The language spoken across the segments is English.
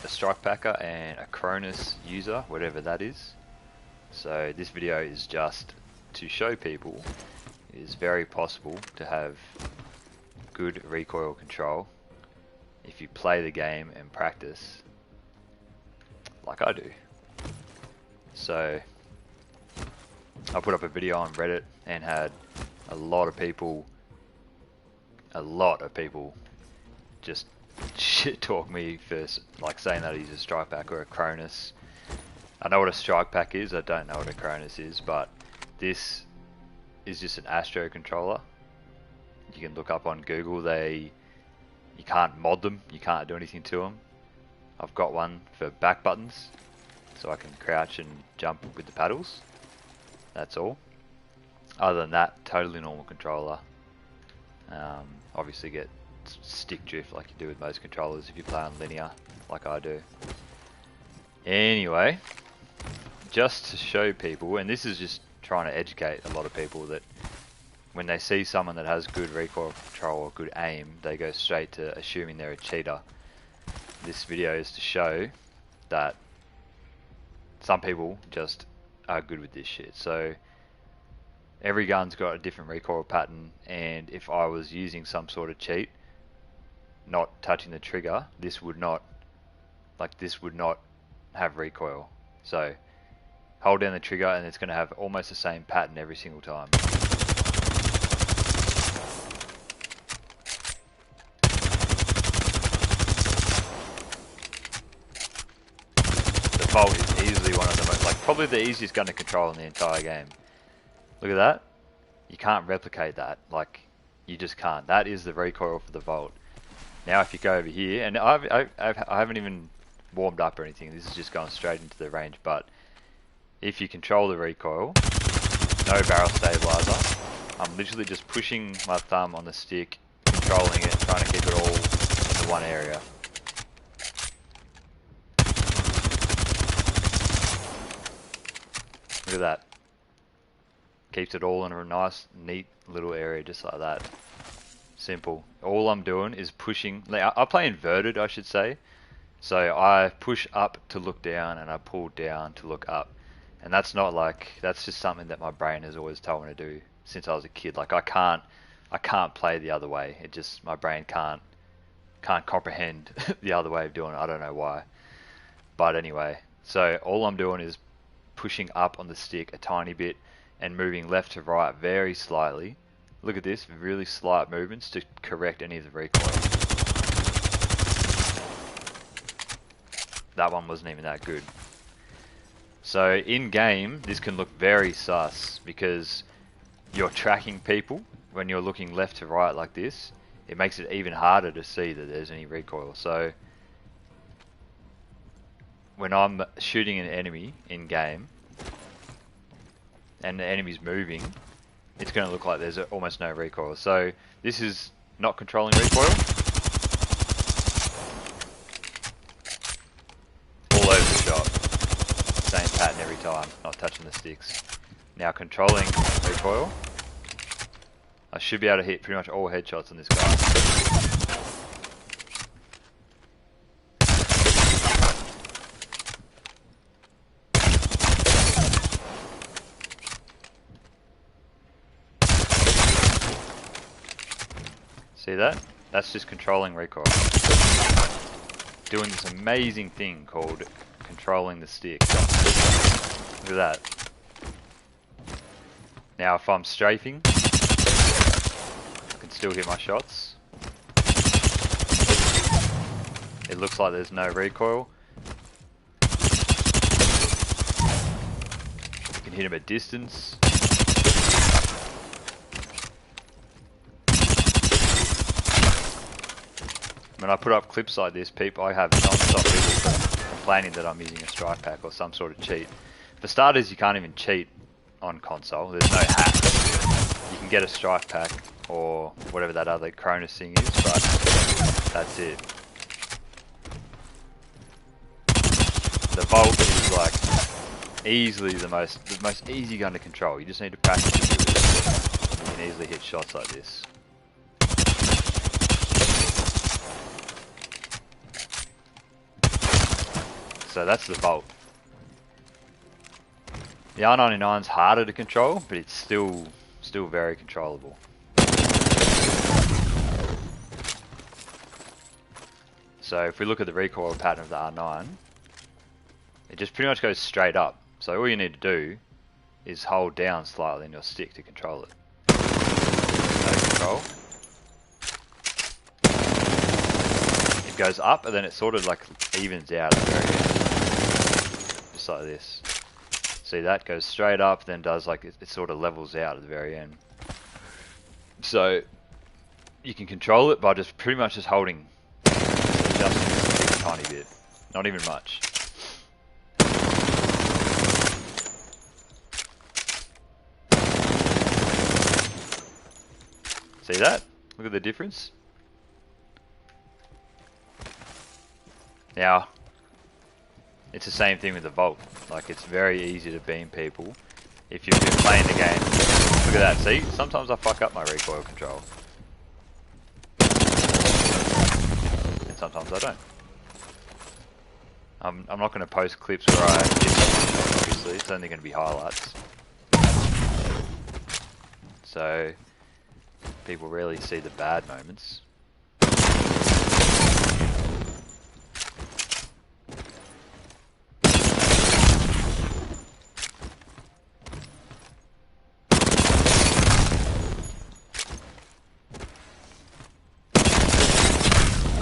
a strike packer and a Cronus user, whatever that is. So this video is just to show people it is very possible to have good recoil control if you play the game and practice like I do. So I put up a video on Reddit and had a lot of people just shit talk me for like saying that he's a strike pack or a Cronus. I know what a strike pack is, I don't know what a Cronus is, but this is just an Astro controller. You can look up on Google, you can't mod them, you can't do anything to them. I've got one for back buttons, so I can crouch and jump with the paddles. That's all. Other than that, totally normal controller. Obviously get stick drift like you do with most controllers if you play on linear, like I do. Anyway, just to show people, and this is just trying to educate a lot of people, that when they see someone that has good recoil control or good aim, they go straight to assuming they're a cheater. This video is to show that some people just are good with this shit. So every gun's got a different recoil pattern, and if I was using some sort of cheat, not touching the trigger, this would not have recoil. So hold down the trigger and it's going to have almost the same pattern every single time. The Bolt is easily one of the most, probably the easiest gun to control in the entire game. Look at that. You can't replicate that. You just can't. That is the recoil for the Volt. Now if you go over here, and I haven't even warmed up or anything, this is just going straight into the range, but if you control the recoil, no barrel stabilizer, I'm literally just pushing my thumb on the stick, controlling it, trying to keep it all in the one area. Look at that. Keeps it all in a nice, neat little area just like that. Simple. All I'm doing is pushing. I play inverted, I should say. So I push up to look down and I pull down to look up. And that's not that's just something that my brain has always told me to do since I was a kid. I can't play the other way. It just, my brain can't comprehend the other way of doing it. I don't know why. But anyway, so all I'm doing is pushing up on the stick a tiny bit and moving left to right very slightly. Look at this, really slight movements to correct any of the recoil. That one wasn't even that good. So in game, this can look very sus because you're tracking people when you're looking left to right like this. It makes it even harder to see that there's any recoil. So when I'm shooting an enemy in game and the enemy's moving, it's going to look like there's almost no recoil. So this is not controlling recoil. All over the shot. Same pattern every time, not touching the sticks. Now controlling recoil. I should be able to hit pretty much all headshots on this guy. See that? That's just controlling recoil. Doing this amazing thing called controlling the stick. Look at that. Now if I'm strafing, I can still hit my shots. It looks like there's no recoil. You can hit him at distance. When I put up clips like this, I have non-stop people complaining that I'm using a strike pack or some sort of cheat. For starters, you can't even cheat on console. There's no hack. You can get a strike pack or whatever that other Cronus thing is, but that's it. The Volt is easily the most easy gun to control. You just need to practice it. You can easily hit shots like this. So that's the Volt. The R99's harder to control, but it's still very controllable. So if we look at the recoil pattern of the R9, it just pretty much goes straight up. So all you need to do is hold down slightly in your stick to control it. No control. It goes up and then it sort of like evens out at the very end. Just like this. See, that goes straight up, then does like it sort of levels out at the very end. So you can control it by just pretty much just holding, just adjusting the stick a tiny bit, not even much. See that? Look at the difference. Now, it's the same thing with the Volt. Like, it's very easy to beam people if you've been playing the game. Look at that. See? Sometimes I fuck up my recoil control. And sometimes I don't. I'm not going to post clips where I hit someone, obviously. It's only going to be highlights. So people rarely see the bad moments.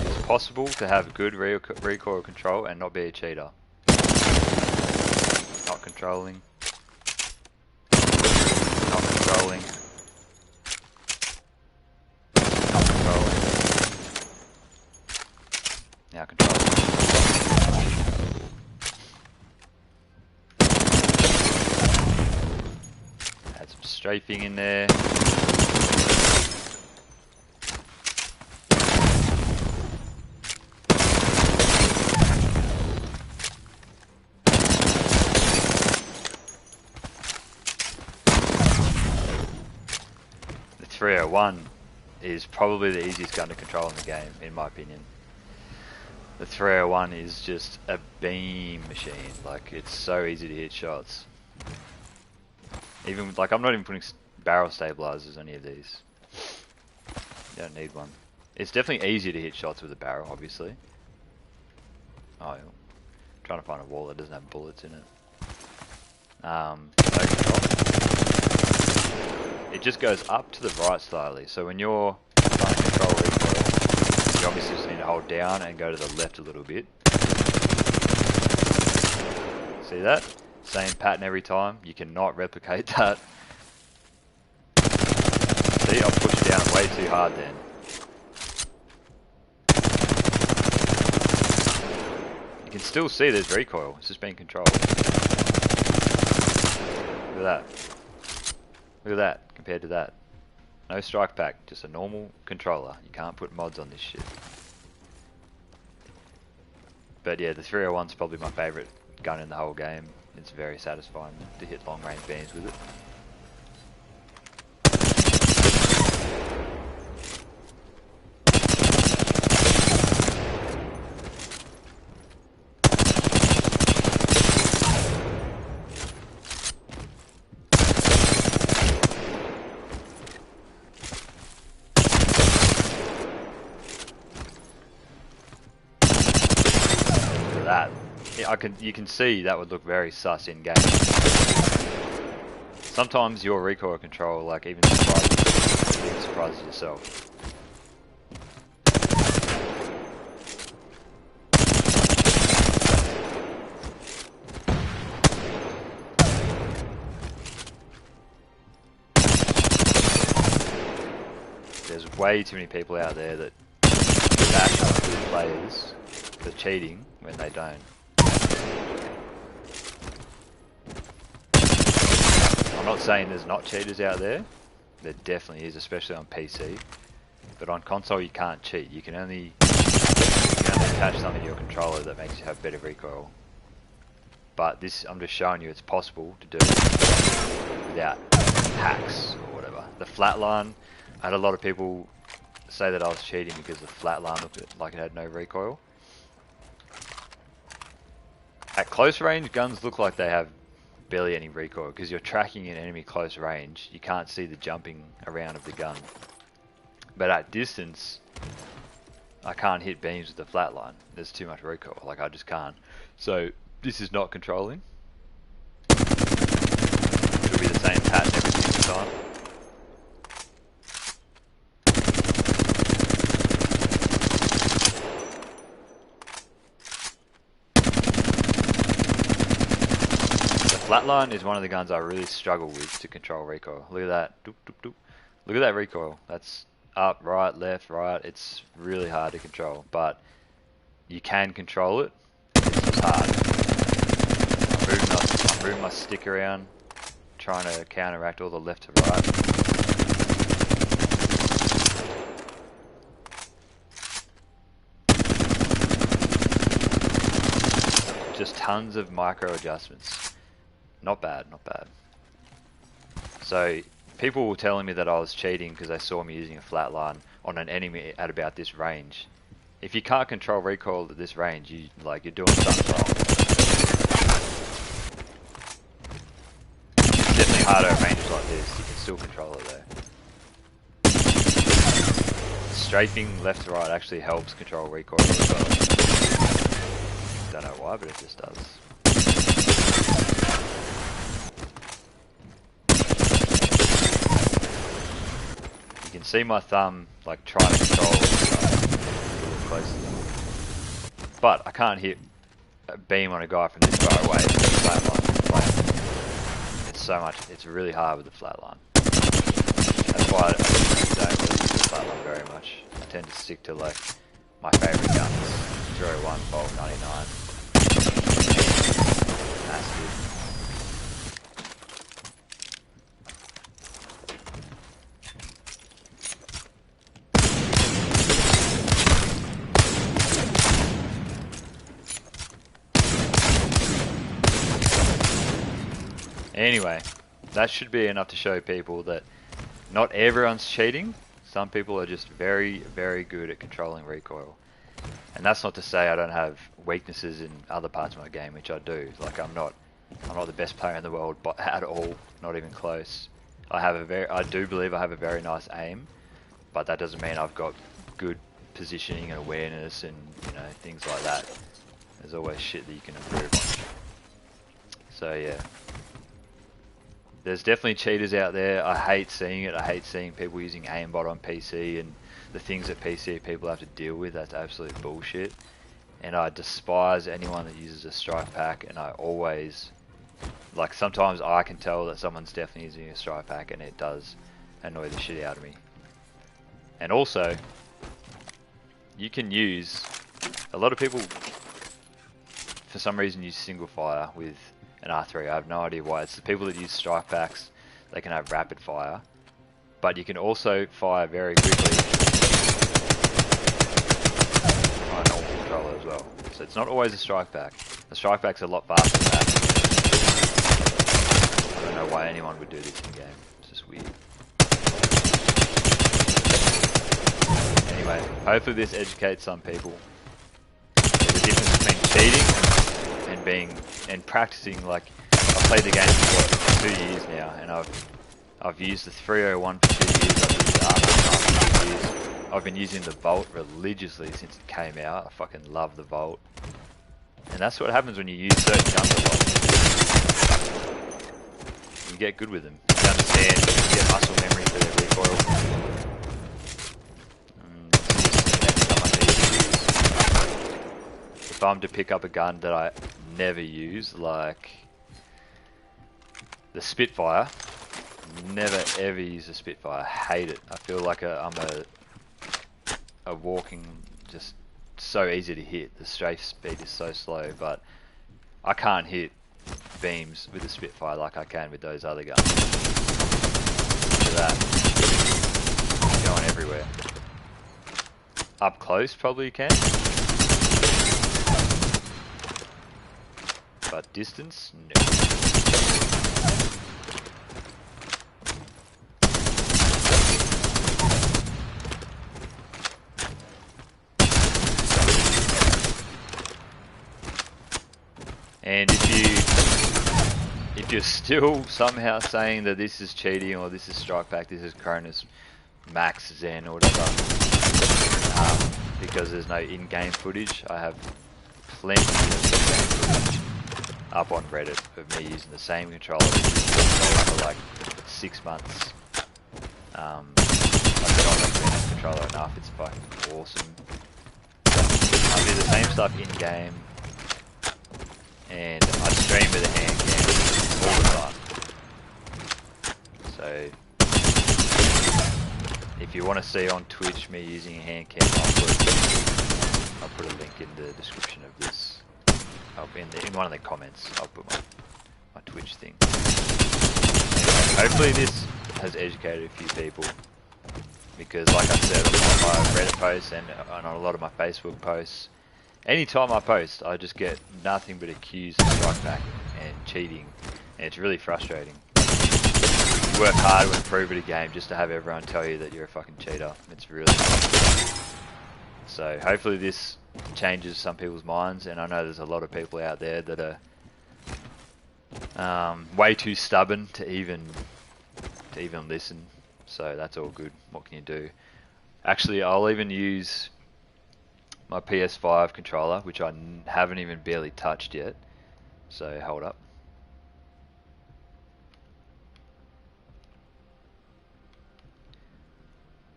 It's possible to have good recoil control and not be a cheater. Not controlling. Not controlling. Now control. Add some strafing in there. The 301 is probably the easiest gun to control in the game, in my opinion. The 301 is just a beam machine. Like, it's so easy to hit shots. Even like, I'm not even putting barrel stabilizers on any of these. You don't need one. It's definitely easier to hit shots with a barrel, obviously. Oh, I'm trying to find a wall that doesn't have bullets in it. No control. It just goes up to the right slightly. So when you're trying to control recoil, you obviously just need to hold down and go to the left a little bit. See that? Same pattern every time. You cannot replicate that. See, I've pushed down way too hard then. You can still see there's recoil. It's just being controlled. Look at that. Look at that compared to that. No strike pack, just a normal controller. You can't put mods on this shit. But yeah, the 301's probably my favourite gun in the whole game. It's very satisfying to hit long range beams with it. That. You can see that would look very sus in game. Sometimes your recoil control, like, even surprises yourself. There's way too many people out there that bash on good players for cheating when they don't. I'm not saying there's not cheaters out there. There definitely is, especially on PC. But on console you can't cheat. You can only attach something to your controller that makes you have better recoil. But this, I'm just showing you it's possible to do without hacks or whatever. The Flatline, I had a lot of people say that I was cheating because the Flatline looked like it had no recoil. At close range, guns look like they have barely any recoil because you're tracking an enemy close range. You can't see the jumping around of the gun. But at distance, I can't hit beams with the flatline. There's too much recoil. Like, I just can't. So this is not controlling. It'll be the same pattern every single time. Flatline is one of the guns I really struggle with to control recoil. Look at that. Doop, doop, doop. Look at that recoil. That's up, right, left, right. It's really hard to control, but you can control it. It's just hard. I'm moving my stick around, trying to counteract all the left to right. Just tons of micro adjustments. Not bad, not bad. So people were telling me that I was cheating because they saw me using a flatline on an enemy at about this range. If you can't control recoil at this range, you're doing something wrong. It's definitely harder at ranges like this. You can still control it though. Strafing left to right actually helps control recoil as well. Don't know why, but it just does. You can see my thumb like trying to control it closely. But I can't hit a beam on a guy from this far away with the flatline. It's so much, it's really hard with the flatline. That's why I don't really use the flatline very much. I tend to stick to like my favourite guns. 01, Bolt 99. Massive. Anyway, that should be enough to show people that not everyone's cheating. Some people are just very, very good at controlling recoil. And that's not to say I don't have weaknesses in other parts of my game, which I do. Like I'm not the best player in the world, but at all, not even close. I do believe I have a very nice aim, but that doesn't mean I've got good positioning and awareness and things like that. There's always shit that you can improve on. So yeah. There's definitely cheaters out there. I hate seeing it. I hate seeing people using aimbot on PC and the things that PC people have to deal with. That's absolute bullshit. And I despise anyone that uses a strike pack, and I always, like, sometimes I can tell that someone's definitely using a strike pack and it does annoy the shit out of me. And also, you can use, a lot of people for some reason use single fire with an R3. I have no idea why. It's the people that use strike packs. They can have rapid fire, but you can also fire very quickly on a normal controller as well. So it's not always a strike pack. The strike pack's a lot faster than that. I don't know why anyone would do this in game. It's just weird. Anyway, hopefully this educates some people. There's a difference between cheating and practicing. Like, I've played the game for 2 years now, and I've used the 301 for 2 years. I've used the R99 for 2 years. I've been using the Volt religiously since it came out. I fucking love the Volt, and that's what happens when you use certain guns a lot. You get good with them. You understand. You get muscle memory for their recoil. If I'm to pick up a gun that I never use, like the Spitfire, never ever use the Spitfire. I hate it. I feel like I'm a walking, just so easy to hit. The strafe speed is so slow, but I can't hit beams with the Spitfire like I can with those other guns. Look at that. It's going everywhere. Up close probably you can. But distance, no. And if you're still somehow saying that this is cheating or this is strike back, this is Cronus Max Zen or whatever, because there's no in-game footage, I have plenty of in-game footage up on Reddit of me using the same controller for like 6 months. I cannot recommend this controller enough, it's fucking awesome. I do the same stuff in-game, and I stream with a handcam all the time. So, if you want to see on Twitch me using a handcam, I'll put a link in the description of this. In one of the comments, I'll put my Twitch thing. Anyway, hopefully this has educated a few people, because like I said on my Reddit posts and on a lot of my Facebook posts, anytime I post, I just get nothing but accused of strike back and cheating, and it's really frustrating. You work hard to improve at a game just to have everyone tell you that you're a fucking cheater. It's really frustrating. So hopefully this changes some people's minds, and I know there's a lot of people out there that are way too stubborn to even listen. So that's all good. What can you do? Actually, I'll even use my PS5 controller, which I haven't even barely touched yet. So hold up.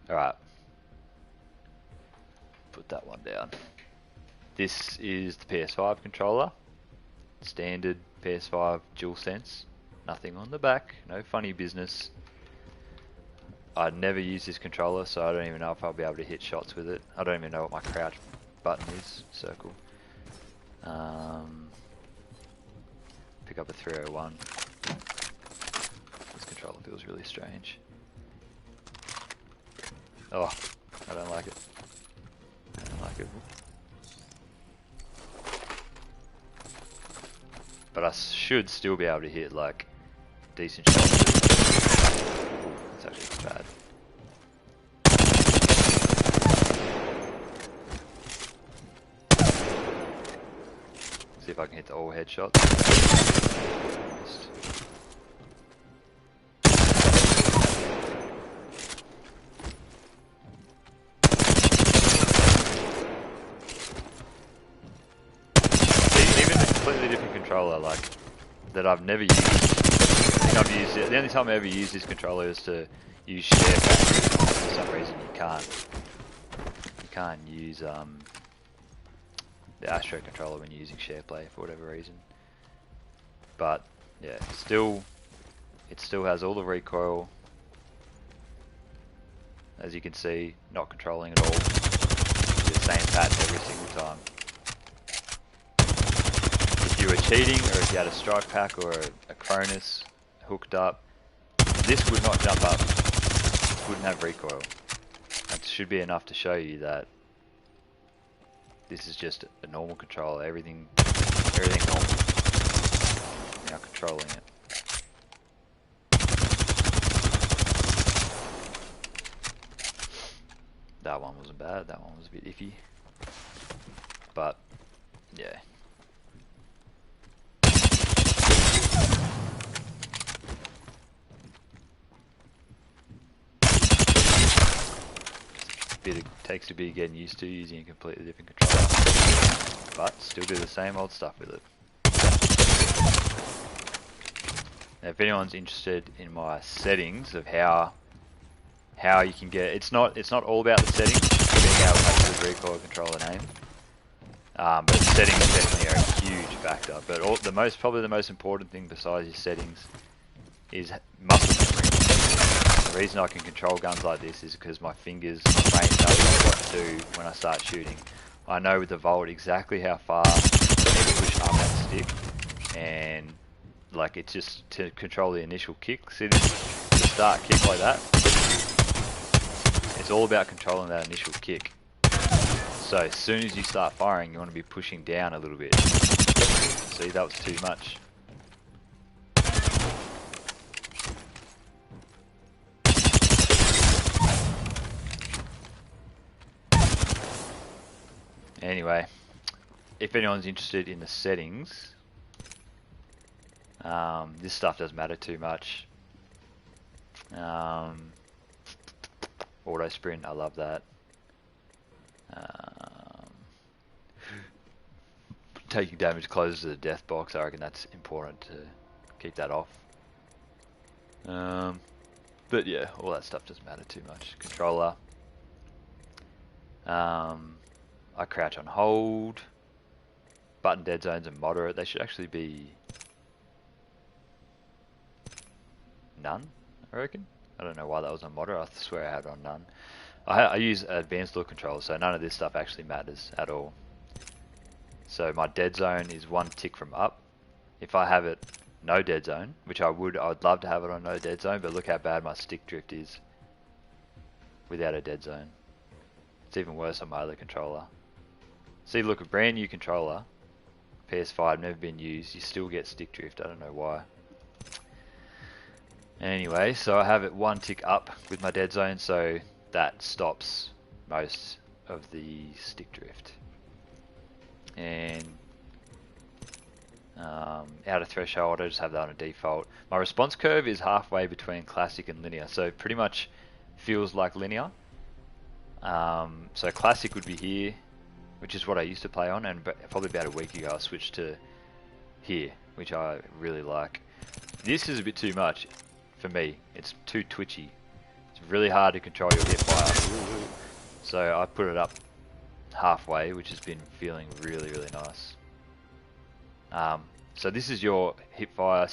Alright. Put that one down. This is the PS5 controller. Standard PS5 DualSense. Nothing on the back. No funny business. I'd never use this controller, so I don't even know if I'll be able to hit shots with it. I don't even know what my crouch button is. Circle. Pick up a 301. This controller feels really strange. Oh, I don't like it. I don't like it. But I should still be able to hit like decent shots. Ooh, that's actually bad. See if I can hit the all headshots. Even a completely different controller, like that I've never used. I think I've used it. The only time I ever used this controller is to use share back. For some reason, you can't use the Astro controller when you're using SharePlay for whatever reason. But yeah, it still has all the recoil. As you can see, not controlling at all. The same pattern every single time. If you were cheating, or if you had a strike pack or a Cronus hooked up, this would not jump up. It wouldn't have recoil. That should be enough to show you that this is just a normal controller. Everything normal. Now controlling it. That one wasn't bad. That one was a bit iffy. But yeah. Takes a bit getting used to using a completely different controller, but still do the same old stuff with it. Now, if anyone's interested in my settings of how you can get, it's not all about the settings, being able to have the recoil controller name, but settings definitely are a huge factor. But probably the most important thing besides your settings is muscle memory. The reason I can control guns like this is because my brain knows what to do when I start shooting. I know with the Volt exactly how far I need to push up that stick, and like it's just to control the initial kick. See this, the start kick like that? It's all about controlling that initial kick. So as soon as you start firing, you want to be pushing down a little bit. See, that was too much. Anyway, if anyone's interested in the settings, This stuff doesn't matter too much. Auto sprint, I love that. Taking damage close to the death box, I reckon that's important to keep that off. But yeah, all that stuff doesn't matter too much. Controller. I crouch on hold. Button dead zones are moderate. They should actually be none, I reckon. I don't know why that was on moderate. I swear I had it on none. I use advanced look control, so none of this stuff actually matters at all. So my dead zone is 1 tick from up. If I have it no dead zone, which I would love to have it on no dead zone, but look how bad my stick drift is without a dead zone. It's even worse on my other controller. See, look, a brand new controller, PS5, never been used, you still get stick drift. I don't know why. Anyway, so I have it 1 tick up with my dead zone, so that stops most of the stick drift. And out of threshold, I just have that on a default. My response curve is halfway between classic and linear, so pretty much feels like linear. So classic would be here, which is what I used to play on, and probably about a week ago I switched to here, which I really like. This is a bit too much for me. It's too twitchy. It's really hard to control your hip fire. So I put it up halfway, which has been feeling really, really nice. So this is your hip fire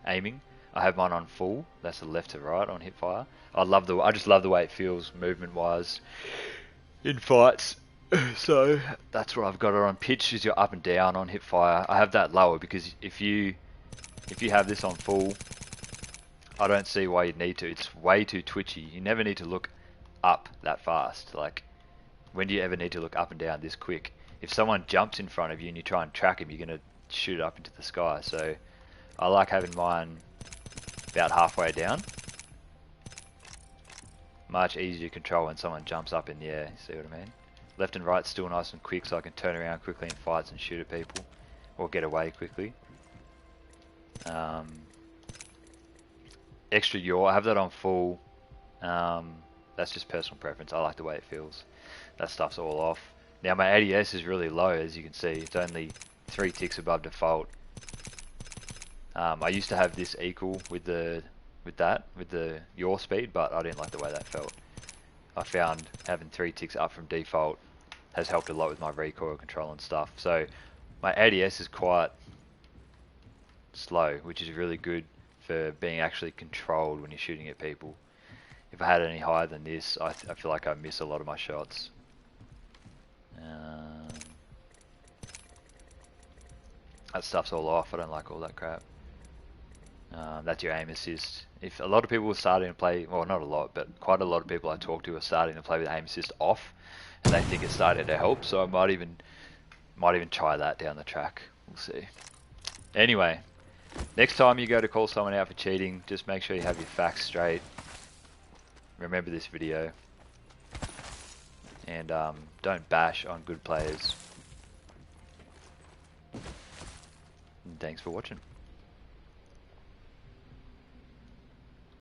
aiming. I have mine on full. That's the left to right on hip fire. I just love the way it feels movement wise in fights. So that's what I've got it on. Pitch is your up and down on hip fire. I have that lower because if you have this on full, I don't see why you'd need to. It's way too twitchy. You never need to look up that fast. Like, when do you ever need to look up and down this quick? If someone jumps in front of you and you try and track him, you're going to shoot it up into the sky. So I like having mine about halfway down. Much easier to control when someone jumps up in the air, see what I mean? Left and right still nice and quick, so I can turn around quickly in fights and shoot at people. Or get away quickly. Extra yaw, I have that on full. That's just personal preference. I like the way it feels. That stuff's all off. Now my ADS is really low, as you can see. It's only 3 ticks above default. I used to have this equal with the yaw speed, but I didn't like the way that felt. I found having 3 ticks up from default has helped a lot with my recoil control and stuff. So my ADS is quite slow, which is really good for being actually controlled when you're shooting at people. If I had any higher than this, I feel like I miss a lot of my shots. That stuff's all off. I don't like all that crap. That's your aim assist. If a lot of people are starting to play, well, not a lot, but quite a lot of people I talk to are starting to play with aim assist off, and they think it's starting to help. So I might even try that down the track. We'll see. Anyway, next time you go to call someone out for cheating, just make sure you have your facts straight. Remember this video, and don't bash on good players. And thanks for watching.